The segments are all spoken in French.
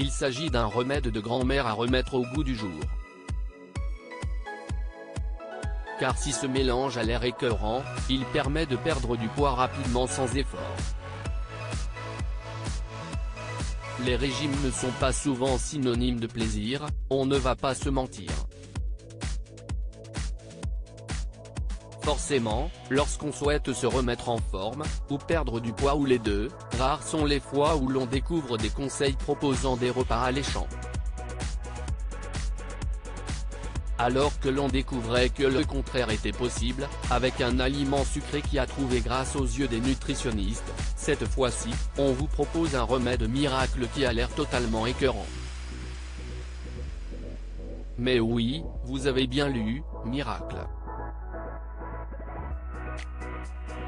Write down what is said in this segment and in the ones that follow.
il s'agit d'un remède de grand-mère à remettre au goût du jour. Car si ce mélange a l'air écœurant, il permet de perdre du poids rapidement sans effort. Les régimes ne sont pas souvent synonymes de plaisir, on ne va pas se mentir. Forcément, lorsqu'on souhaite se remettre en forme, ou perdre du poids ou les deux, rares sont les fois où l'on découvre des conseils proposant des repas alléchants. Alors que l'on découvrait que le contraire était possible, avec un aliment sucré qui a trouvé grâce aux yeux des nutritionnistes, cette fois-ci, on vous propose un remède miracle qui a l'air totalement écœurant. Mais oui, vous avez bien lu, miracle.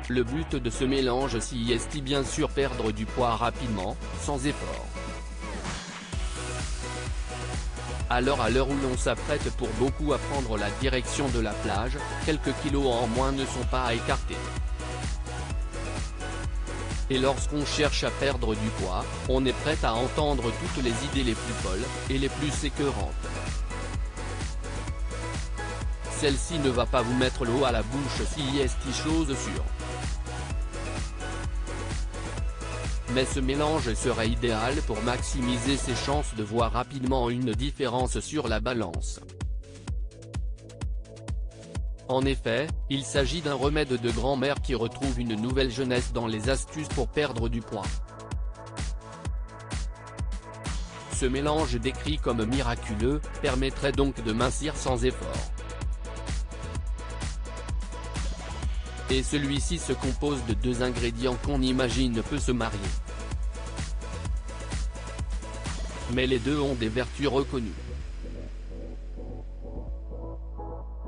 Le but de ce mélange-ci est bien sûr perdre du poids rapidement, sans effort. Alors à l'heure où l'on s'apprête pour beaucoup à prendre la direction de la plage, quelques kilos en moins ne sont pas à écarter. Et lorsqu'on cherche à perdre du poids, on est prêt à entendre toutes les idées les plus folles, et les plus écœurantes. Celle-ci ne va pas vous mettre l'eau à la bouche si est chose sûre. Mais ce mélange serait idéal pour maximiser ses chances de voir rapidement une différence sur la balance. En effet, il s'agit d'un remède de grand-mère qui retrouve une nouvelle jeunesse dans les astuces pour perdre du poids. Ce mélange décrit comme miraculeux, permettrait donc de mincir sans effort. Et celui-ci se compose de deux ingrédients qu'on imagine peut se marier. Mais les deux ont des vertus reconnues.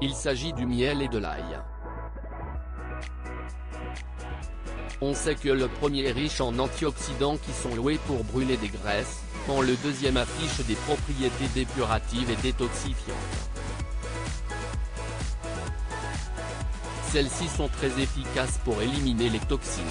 Il s'agit du miel et de l'ail. On sait que le premier est riche en antioxydants qui sont loués pour brûler des graisses, quand le deuxième affiche des propriétés dépuratives et détoxifiantes. Celles-ci sont très efficaces pour éliminer les toxines.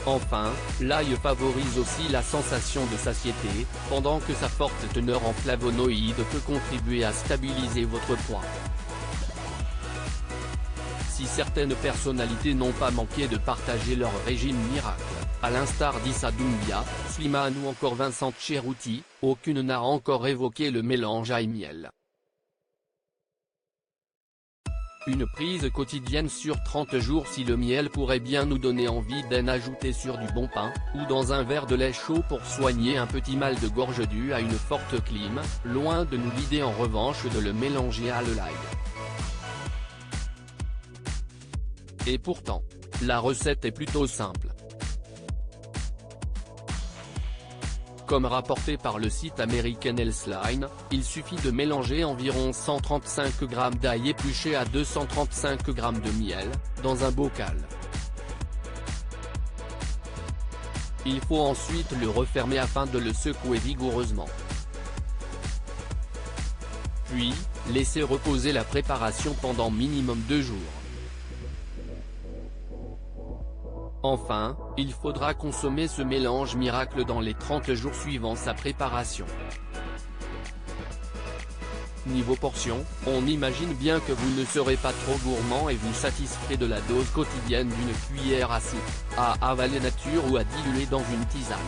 Enfin, l'ail favorise aussi la sensation de satiété, pendant que sa forte teneur en flavonoïdes peut contribuer à stabiliser votre poids. Si certaines personnalités n'ont pas manqué de partager leur régime miracle, à l'instar d'Issa Doumbia, Slimane ou encore Vincent Cerruti, aucune n'a encore évoqué le mélange ail-miel. Une prise quotidienne sur 30 jours. Si le miel pourrait bien nous donner envie d'en ajouter sur du bon pain, ou dans un verre de lait chaud pour soigner un petit mal de gorge dû à une forte clim, loin de nous l'idée en revanche de le mélanger à l'ail. Et pourtant, la recette est plutôt simple. Comme rapporté par le site American Healthline, il suffit de mélanger environ 135 g d'ail épluché à 235 g de miel, dans un bocal. Il faut ensuite le refermer afin de le secouer vigoureusement. Puis, laisser reposer la préparation pendant minimum 2 jours. Enfin, il faudra consommer ce mélange miracle dans les 30 jours suivant sa préparation. Niveau portion, on imagine bien que vous ne serez pas trop gourmand et vous satisferez de la dose quotidienne d'une cuillère à soupe, à avaler nature ou à diluer dans une tisane.